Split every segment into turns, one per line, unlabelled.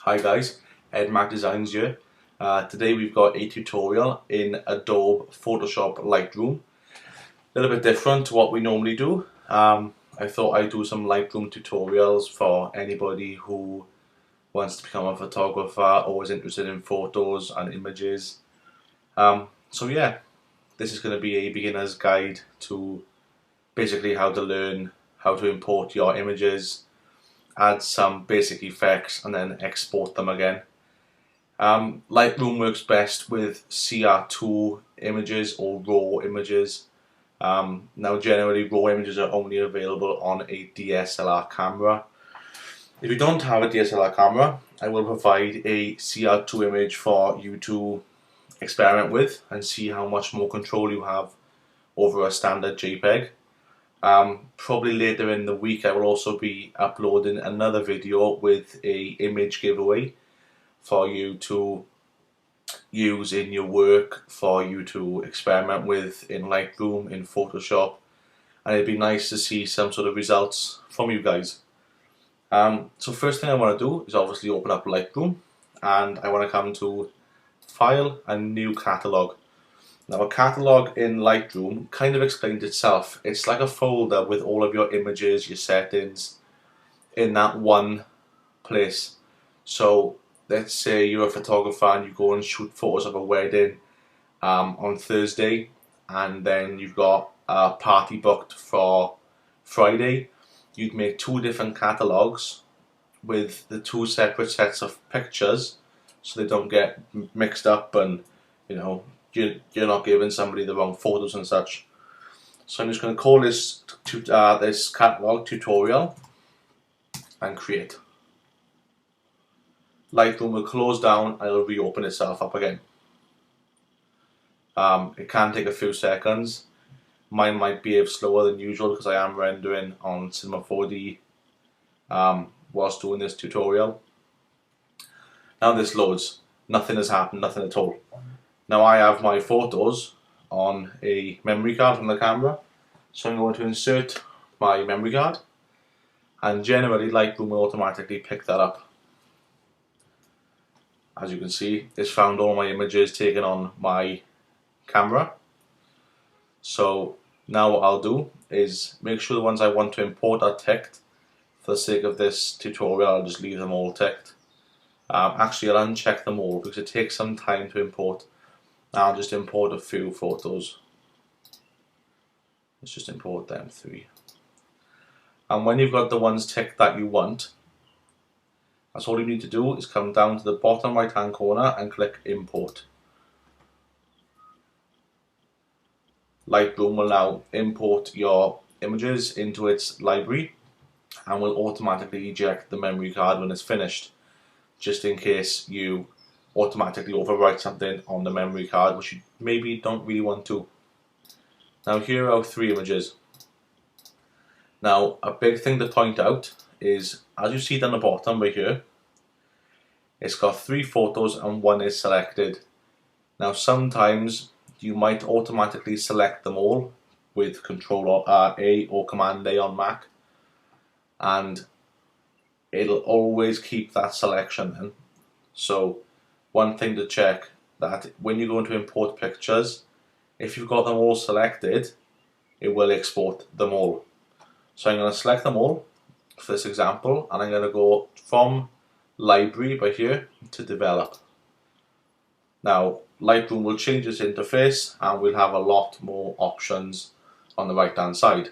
Hi guys, EDMacDesigns here. Today we've got a tutorial in Adobe Photoshop Lightroom. A little bit different to what we normally do. I thought I'd do some Lightroom tutorials for anybody who wants to become a photographer or is interested in photos and images. So yeah, this is going to be a beginner's guide to basically how to learn how to import your images, add some basic effects and then export them again. Lightroom works best with CR2 images or raw images. Now generally raw images are only available on a DSLR camera. If you don't have a DSLR camera, I will provide a CR2 image for you to experiment with and see how much more control you have over a standard JPEG. Probably later in the week I will also be uploading another video with a image giveaway for you to use in your work, for you to experiment with in Lightroom, in Photoshop, and it'd be nice to see some sort of results from you guys. So first thing I want to do is obviously open up Lightroom, and I want to come to File and New Catalog. Now a catalog in Lightroom kind of explains itself. It's like a folder with all of your images, your settings in that one place. So let's say you're a photographer and you go and shoot photos of a wedding on Thursday, and then you've got a party booked for Friday. You'd make two different catalogs with the two separate sets of pictures so they don't get mixed up and you're not giving somebody the wrong photos and such. So I'm just going to call this this catalog tutorial and create. Lightroom will close down and it'll reopen itself up again. It can take a few seconds. Mine might behave slower than usual because I am rendering on Cinema 4D whilst doing this tutorial. Now this loads. Nothing has happened, nothing at all. Now I have my photos on a memory card from the camera, so I'm going to insert my memory card, and generally Lightroom will automatically pick that up. As you can see, it's found all my images taken on my camera. So now what I'll do is make sure the ones I want to import are ticked. For the sake of this tutorial, I'll just leave them all ticked. Actually, I'll uncheck them all because it takes some time to import. I'll just import a few photos. Let's just import them 3. And when you've got the ones ticked that you want, that's all you need to do is come down to the bottom right hand corner and click import. Lightroom will now import your images into its library and will automatically eject the memory card when it's finished, just in case you automatically overwrite something on the memory card which you maybe don't really want to. Now here are 3 images. Now a big thing to point out is, as you see down the bottom right here, it's got 3 photos and 1 is selected. Now sometimes you might automatically select them all with Control A or Command A on Mac, and it'll always keep that selection in. So one thing to check, that when you're going to import pictures, if you've got them all selected, it will export them all. So I'm going to select them all for this example, and I'm going to go from library by here to develop. Now Lightroom will change its interface and we'll have a lot more options on the right hand side.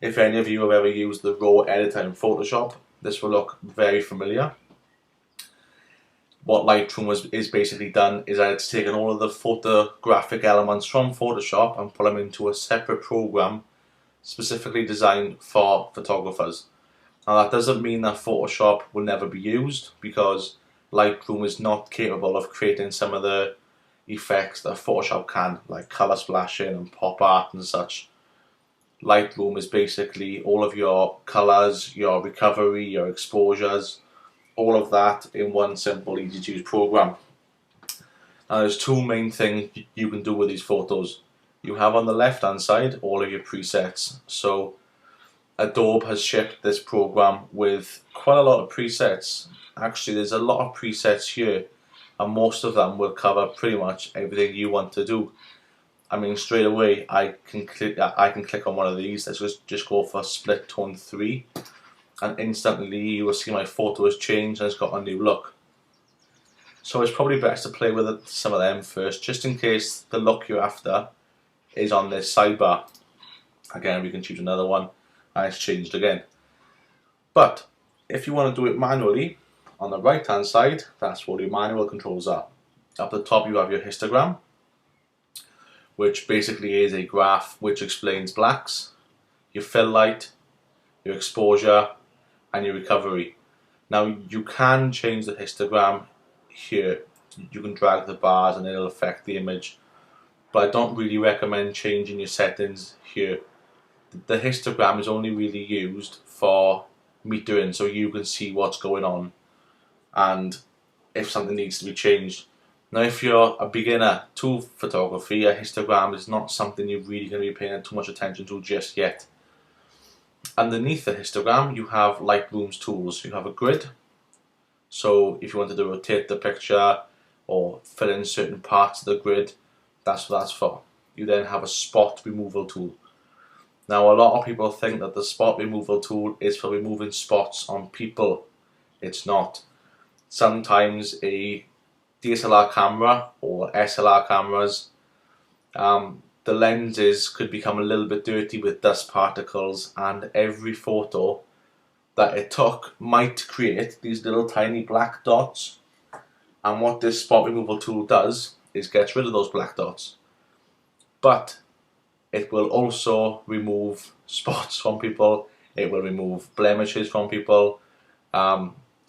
If any of you have ever used the raw editor in Photoshop, this will look very familiar. What Lightroom is basically done is that it's taken all of the photographic elements from Photoshop and put them into a separate program specifically designed for photographers. Now that doesn't mean that Photoshop will never be used, because Lightroom is not capable of creating some of the effects that Photoshop can, like colour splashing and pop art and such. Lightroom is basically all of your colours, your recovery, your exposures, all of that in one simple, easy to use program. Now there's 2 main things you can do with these photos. You have on the left hand side all of your presets. So Adobe has shipped this program with quite a lot of presets. Actually, there's a lot of presets here, and most of them will cover pretty much everything you want to do. I mean, straight away I can click on one of these. Let's just go for split tone 3, and instantly you will see my photo has changed and it's got a new look. So it's probably best to play with some of them first, just in case the look you're after is on this sidebar. Again, we can choose another one and it's changed again. But if you want to do it manually, on the right hand side, that's what your manual controls are. Up the top you have your histogram, which basically is a graph which explains blacks, your fill light, your exposure and your recovery. Now you can change the histogram here. You can drag the bars and it'll affect the image, but I don't really recommend changing your settings here. The histogram is only really used for metering, so you can see what's going on and if something needs to be changed. Now if you're a beginner to photography, a histogram is not something you're really going to be paying too much attention to just yet. Underneath the histogram you have Lightroom's tools. You have a grid, so if you wanted to rotate the picture or fill in certain parts of the grid, that's what that's for. You then have a spot removal tool. Now a lot of people think that the spot removal tool is for removing spots on people. It's not. Sometimes a DSLR camera or SLR cameras, the lenses could become a little bit dirty with dust particles, and every photo that it took might create these little tiny black dots, and what this spot removal tool does is gets rid of those black dots, but it will also remove spots from people, it will remove blemishes from people,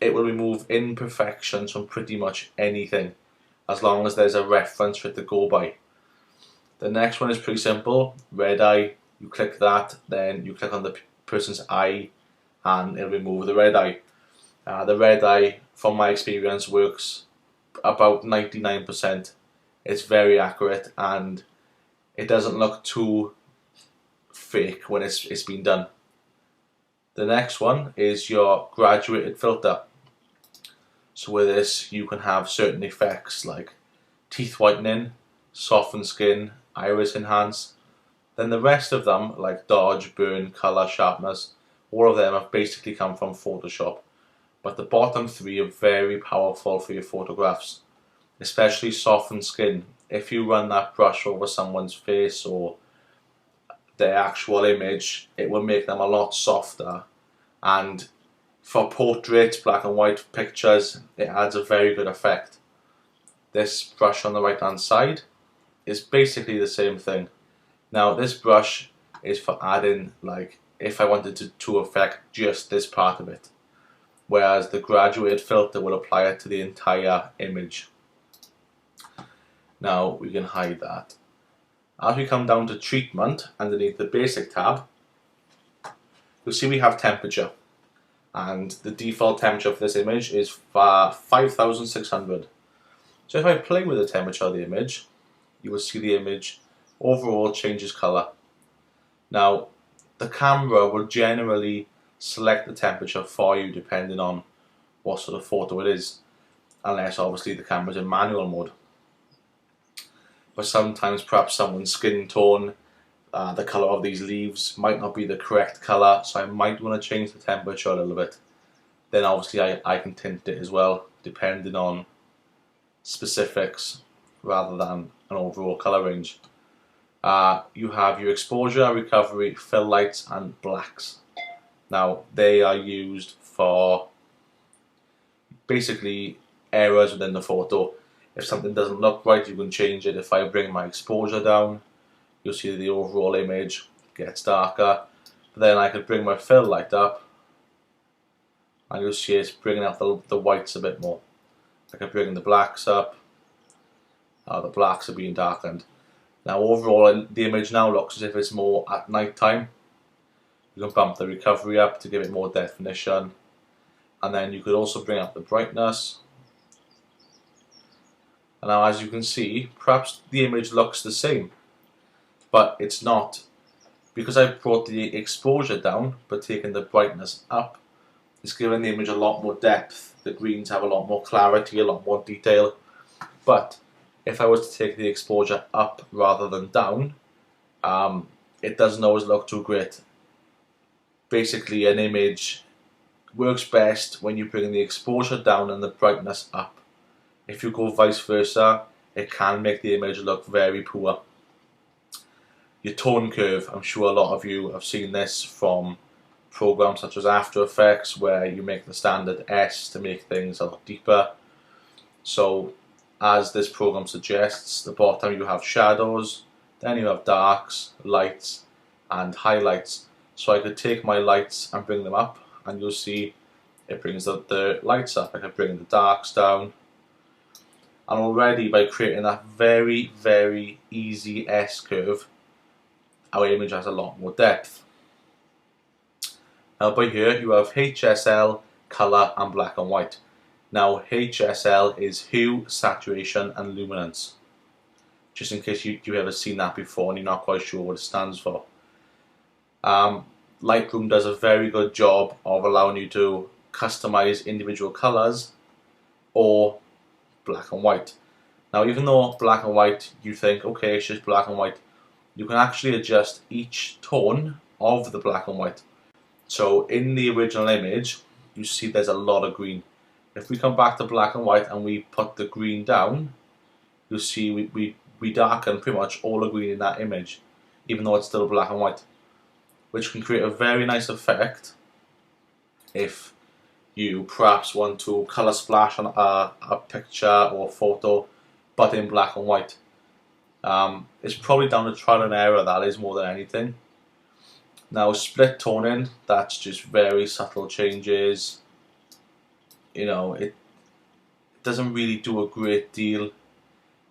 it will remove imperfections from pretty much anything, as long as there's a reference for it to go by. The next one is pretty simple, red eye. You click that, then you click on the person's eye and it'll remove the red eye. The red eye, from my experience, works about 99%. It's very accurate and it doesn't look too fake when it's been done. The next one is your graduated filter. So with this you can have certain effects like teeth whitening, soften skin, iris enhance. Then the rest of them, like dodge, burn, colour, sharpness, all of them have basically come from Photoshop. But the bottom 3 are very powerful for your photographs, especially soften skin. If you run that brush over someone's face or their actual image, it will make them a lot softer, and for portraits, black and white pictures, it adds a very good effect. This brush on the right hand side is basically the same thing. Now this brush is for adding, like, if I wanted to affect just this part of it, whereas the graduated filter will apply it to the entire image. Now we can hide that. As we come down to treatment, underneath the basic tab, you'll see we have temperature, and the default temperature for this image is 5600. So if I play with the temperature of the image, you will see the image overall changes colour. Now the camera will generally select the temperature for you depending on what sort of photo it is, unless obviously the camera's in manual mode. But sometimes perhaps someone's skin tone, the colour of these leaves might not be the correct colour, so I might want to change the temperature a little bit. Then obviously I can tint it as well, depending on specifics rather than an overall colour range. You have your exposure, recovery, fill lights and blacks. Now they are used for basically errors within the photo. If something doesn't look right, you can change it. If I bring my exposure down, you'll see that the overall image gets darker. But then I could bring my fill light up and you'll see it's bringing up the whites a bit more. I can bring the blacks up. The blacks are being darkened. Now overall the image now looks as if it's more at night time. You can bump the recovery up to give it more definition, and then you could also bring up the brightness. And now as you can see, perhaps the image looks the same, but it's not. Because I've brought the exposure down but taken the brightness up, it's giving the image a lot more depth. The greens have a lot more clarity, a lot more detail. But if I was to take the exposure up rather than down, it doesn't always look too great. Basically, an image works best when you bring the exposure down and the brightness up. If you go vice versa, it can make the image look very poor. Your tone curve, I'm sure a lot of you have seen this from programs such as After Effects, where you make the standard S to make things a lot deeper. So as this program suggests, the bottom you have shadows, then you have darks, lights and highlights. So I could take my lights and bring them up, and you'll see it brings the lights up. I could bring the darks down, and already by creating that very, very easy S curve, our image has a lot more depth. Now by here you have HSL, color and black and white. Now HSL is hue, saturation and luminance. Just in case you've ever seen that before and you're not quite sure what it stands for. Lightroom does a very good job of allowing you to customize individual colors or black and white. Now even though black and white, you think, okay, it's just black and white, you can actually adjust each tone of the black and white. So in the original image, you see there's a lot of green. If we come back to black and white and we put the green down, you'll see we darken pretty much all the green in that image, even though it's still black and white, which can create a very nice effect if you perhaps want to color splash on a picture or a photo, but in black and white. It's probably down to trial and error, that is, more than anything. Now split toning, that's just very subtle changes. You know, it doesn't really do a great deal.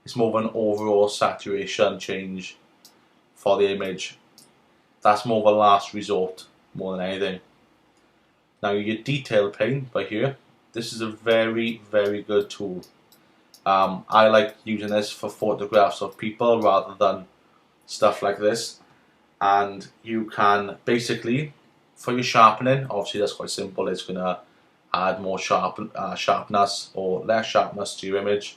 It's more of an overall saturation change for the image. That's more of a last resort more than anything. Now your detail pane by here, this is a very, very good tool. I like using this for photographs of people rather than stuff like this. And you can basically, for your sharpening, obviously that's quite simple, it's going to add more sharpness or less sharpness to your image.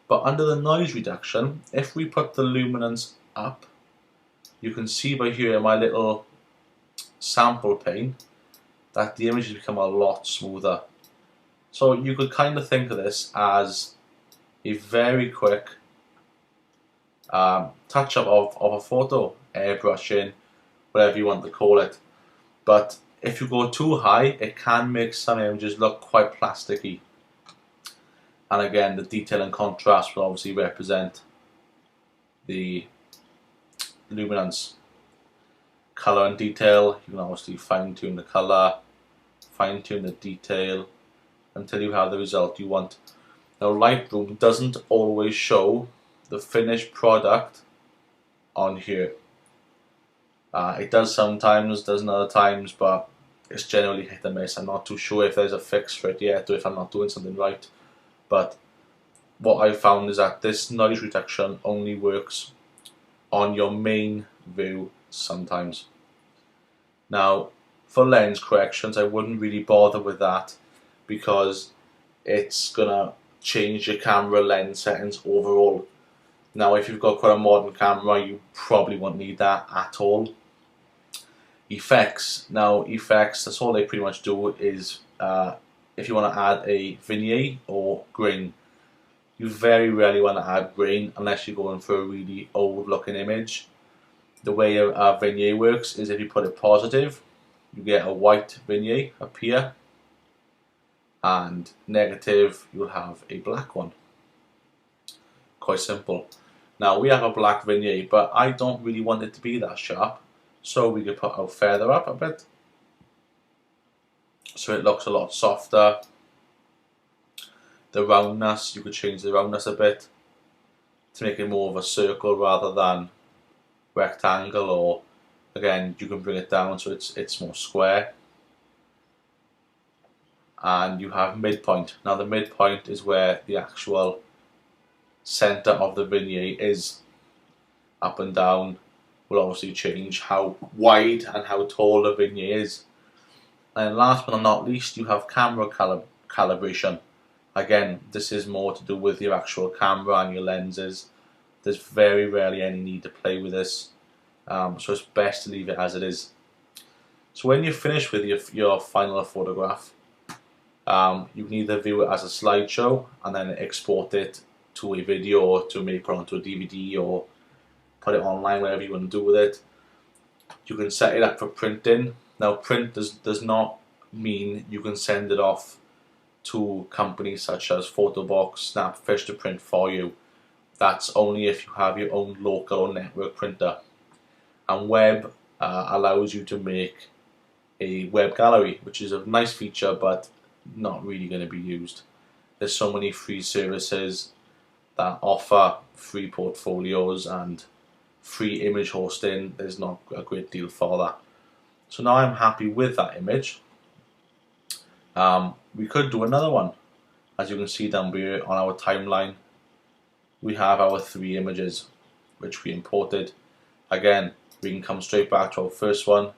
But under the noise reduction, if we put the luminance up, you can see by here in my little sample pane that the image has become a lot smoother. So you could kind of think of this as a very quick touch-up of a photo, airbrushing, whatever you want to call it. But if you go too high, it can make some images look quite plasticky. And again, the detail and contrast will obviously represent the luminance. Color and detail, you can obviously fine-tune the color, fine-tune the detail until you have the result you want. Now Lightroom doesn't always show the finished product on here. It does sometimes, doesn't other times, but it's generally hit and miss. I'm not too sure if there's a fix for it yet or if I'm not doing something right. But what I found is that this noise reduction only works on your main view sometimes. Now for lens corrections, I wouldn't really bother with that because it's gonna change your camera lens settings overall. Now if you've got quite a modern camera, you probably won't need that at all. Effects, now effects, that's all they pretty much do is if you want to add a vignette or grain. You very rarely want to add grain unless you're going for a really old looking image. The way a vignette works is if you put it positive, you get a white vignette appear, and negative, you'll have a black one. Quite simple. Now we have a black vignette, but I don't really want it to be that sharp, so we could put our feather up a bit so it looks a lot softer. The roundness, you could change the roundness a bit to make it more of a circle rather than rectangle, or again you can bring it down so it's more square. And you have midpoint. Now the midpoint is where the actual center of the vignette is, up and down. will obviously change how wide and how tall the vignette is. And last but not least, you have camera calibration. Again, this is more to do with your actual camera and your lenses. There's very rarely any need to play with this, so it's best to leave it as it is. So when you finish with your final photograph, you can either view it as a slideshow and then export it to a video, or to maybe put onto a DVD or put it online, whatever you want to do with it. You can set it up for printing. Now, print does not mean you can send it off to companies such as Photobox, Snapfish to print for you. That's only if you have your own local or network printer. And web allows you to make a web gallery, which is a nice feature but not really going to be used. There's so many free services that offer free portfolios and free image hosting. There's not a great deal for that. So now I'm happy with that image. We could do another one. As you can see down here on our timeline, we have our 3 images which we imported. Again, we can come straight back to our first one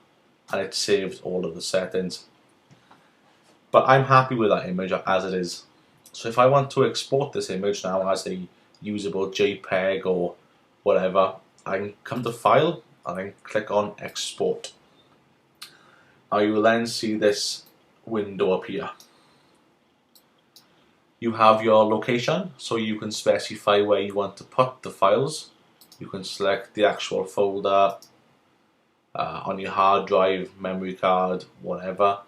and it saved all of the settings. But I'm happy with that image as it is. So if I want to export this image now as a usable JPEG or whatever, I can come to File and then click on Export. Now you will then see this window appear. You have your location, so you can specify where you want to put the files. You can select the actual folder on your hard drive, memory card, whatever.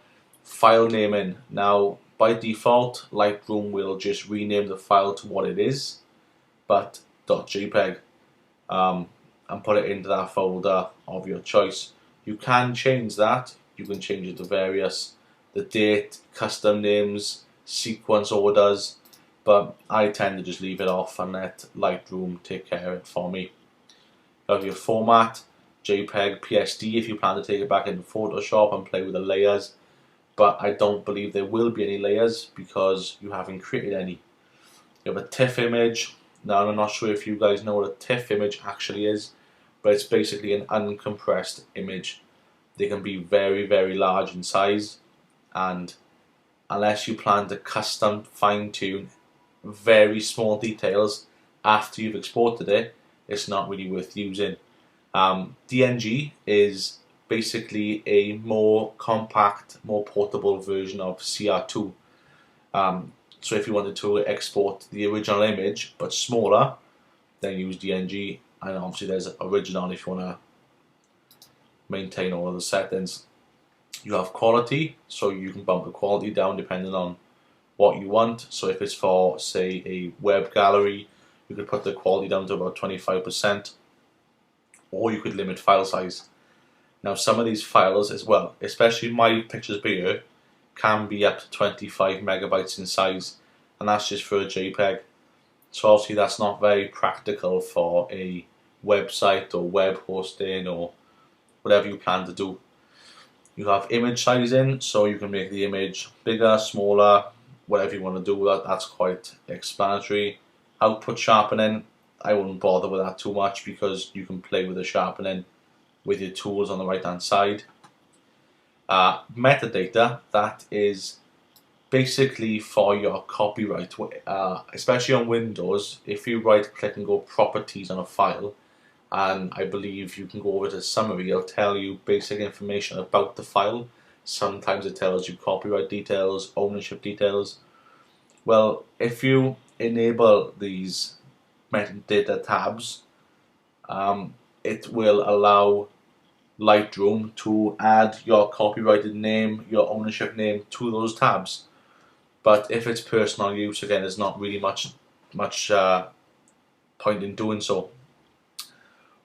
File naming. Now, by default, Lightroom will just rename the file to what it is, but .jpeg, and put it into that folder of your choice. You can change that. You can change it to various, the date, custom names, sequence orders, but I tend to just leave it off and let Lightroom take care of it for me. You have your format, JPEG, PSD if you plan to take it back into Photoshop and play with the layers, but I don't believe there will be any layers because you haven't created any. You have a TIFF image. Now I'm not sure if you guys know what a TIFF image actually is, but it's basically an uncompressed image. They can be very, very large in size, and unless you plan to custom fine-tune very small details after you've exported it, it's not really worth using. DNG is basically a more compact, more portable version of CR2. So if you wanted to export the original image but smaller, then use DNG, and obviously there's original if you want to maintain all of the settings. You have quality, so you can bump the quality down depending on what you want. So if it's for, say, a web gallery, you could put the quality down to about 25%, or you could limit file size. Now some of these files as well, especially my pictures here, can be up to 25 megabytes in size, and that's just for a JPEG. So obviously that's not very practical for a website or web hosting or whatever you plan to do. You have image sizing, so you can make the image bigger, smaller, whatever you want to do with that. That's quite explanatory. Output sharpening, I wouldn't bother with that too much because you can play with the sharpening with your tools on the right hand side. Metadata, that is basically for your copyright, especially on Windows. If you right click and go properties on a file, and I believe you can go over to summary, it'll tell you basic information about the file. Sometimes it tells you copyright details, ownership details. Well, if you enable these metadata tabs, it will allow Lightroom to add your copyrighted name, your ownership name to those tabs. But if it's personal use, again, there's not really much point in doing so.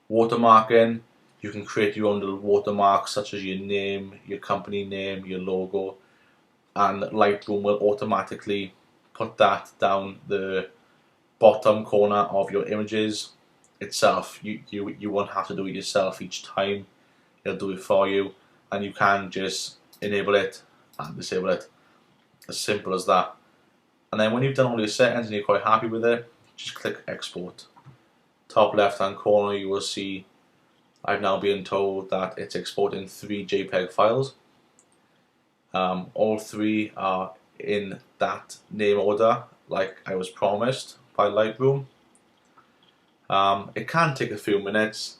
Watermarking, you can create your own little watermarks such as your name, your company name, your logo, and Lightroom will automatically put that down the bottom corner of your images itself. You won't have to do it yourself each time. It'll do it for you, and you can just enable it and disable it. As simple as that. And then when you've done all your settings and you're quite happy with it, just click export. Top left hand corner you will see I've now been told that it's exporting 3 JPEG files. All 3 are in that name order, like I was promised by Lightroom. It can take a few minutes,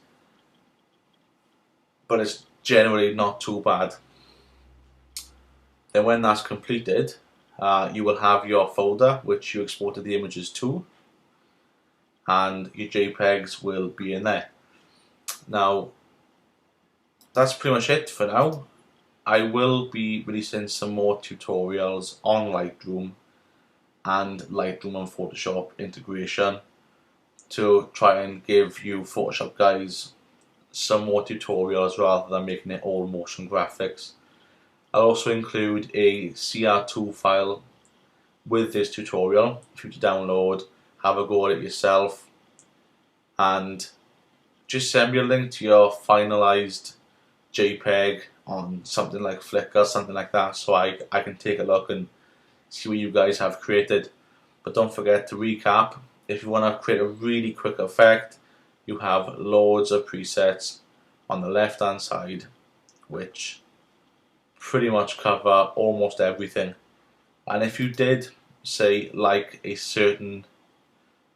but it's generally not too bad. Then when that's completed, you will have your folder which you exported the images to, and your JPEGs will be in there. Now, that's pretty much it for now. I will be releasing some more tutorials on Lightroom and Lightroom and Photoshop integration to try and give you Photoshop guys some more tutorials rather than making it all motion graphics. I'll also include a CR2 file with this tutorial for you to download, have a go at it yourself, and just send me a link to your finalized JPEG on something like Flickr, something like that, so I can take a look and see what you guys have created. But don't forget to recap, if you want to create a really quick effect, you have loads of presets on the left hand side which pretty much cover almost everything. And if you did say like a certain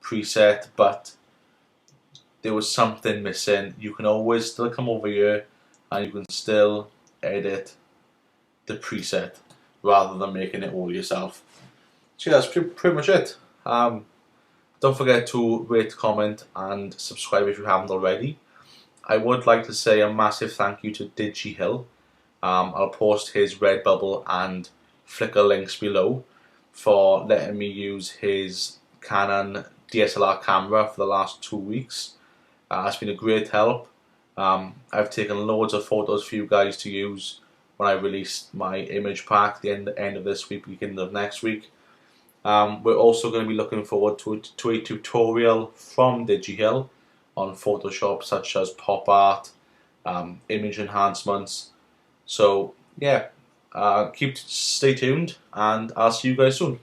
preset but there was something missing, you can always still come over here and you can still edit the preset rather than making it all yourself. So yeah, that's pretty much it. Don't forget to rate, comment and subscribe if you haven't already. I would like to say a massive thank you to Digihill. I'll post his Redbubble and Flickr links below for letting me use his Canon DSLR camera for the last 2 weeks. It's been a great help. I've taken loads of photos for you guys to use when I release my image pack the end of this week, beginning of next week. We're also going to be looking forward to a tutorial from Digihill on Photoshop, such as pop art, image enhancements. So yeah, stay tuned and I'll see you guys soon.